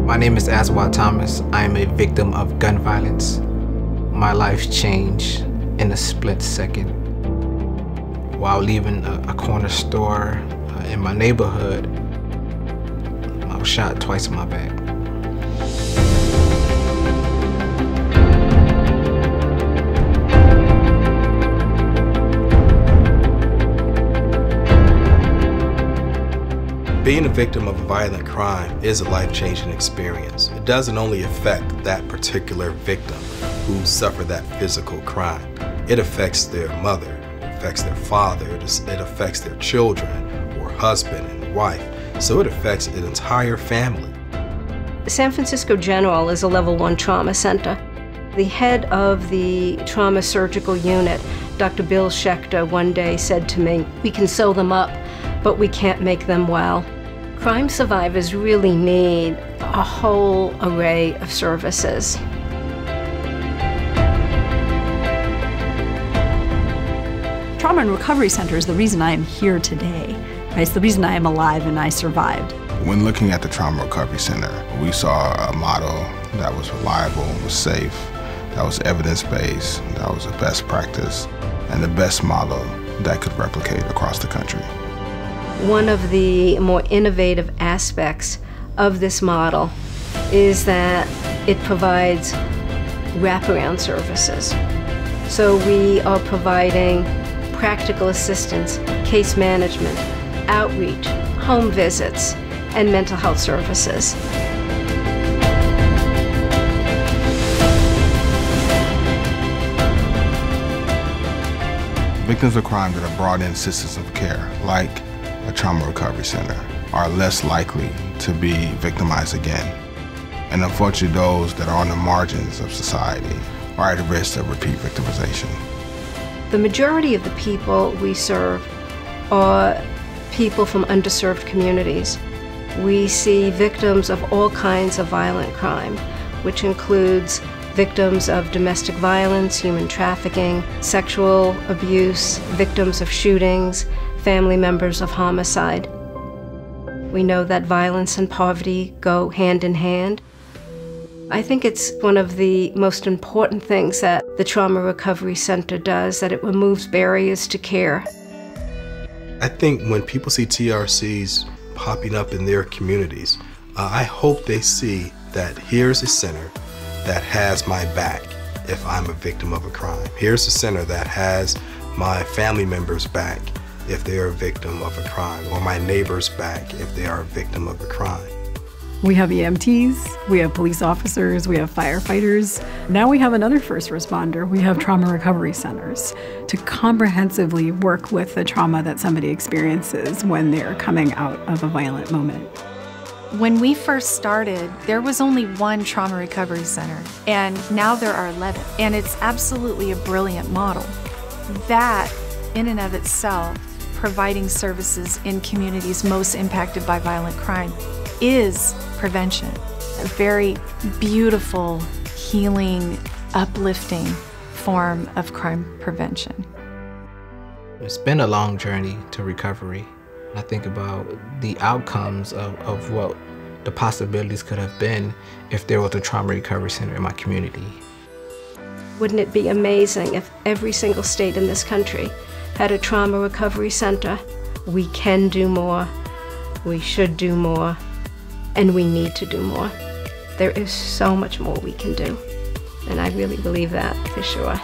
My name is Aswad Thomas. I am a victim of gun violence. My life changed in a split second. While leaving a corner store in my neighborhood, I was shot twice in my back. Being a victim of a violent crime is a life-changing experience. It doesn't only affect that particular victim who suffered that physical crime. It affects their mother, it affects their father, it affects their children or husband and wife. So it affects an entire family. San Francisco General is a level 1 trauma center. The head of the trauma surgical unit, Dr. Bill Schechter, one day said to me, "We can sew them up, but we can't make them well." Crime survivors really need a whole array of services. Trauma and Recovery Center is the reason I am here today. Right? It's the reason I am alive and I survived. When looking at the Trauma Recovery Center, we saw a model that was reliable, was safe, that was evidence-based, that was a best practice, and the best model that could replicate across the country. One of the more innovative aspects of this model is that it provides wraparound services. So we are providing practical assistance, case management, outreach, home visits, and mental health services. Victims of crime that are brought in systems of care, like a trauma recovery center, are less likely to be victimized again. And unfortunately, those that are on the margins of society are at risk of repeat victimization. The majority of the people we serve are people from underserved communities. We see victims of all kinds of violent crime, which includes victims of domestic violence, human trafficking, sexual abuse, victims of shootings, family members of homicide. We know that violence and poverty go hand in hand. I think it's one of the most important things that the Trauma Recovery Center does, that it removes barriers to care. I think when people see TRCs popping up in their communities, I hope they see that here's a center that has my back if I'm a victim of a crime. Here's a center that has my family members' back if they are a victim of a crime, or my neighbor's back if they are a victim of a crime. We have EMTs, we have police officers, we have firefighters. Now we have another first responder. We have trauma recovery centers to comprehensively work with the trauma that somebody experiences when they're coming out of a violent moment. When we first started, there was only one trauma recovery center, and now there are 11. And it's absolutely a brilliant model. That, in and of itself, providing services in communities most impacted by violent crime, is prevention. A very beautiful, healing, uplifting form of crime prevention. It's been a long journey to recovery. I think about the outcomes of what the possibilities could have been if there was a trauma recovery center in my community. Wouldn't it be amazing if every single state in this country had a trauma recovery center? We can do more, we should do more, and we need to do more. There is so much more we can do, and I really believe that for sure.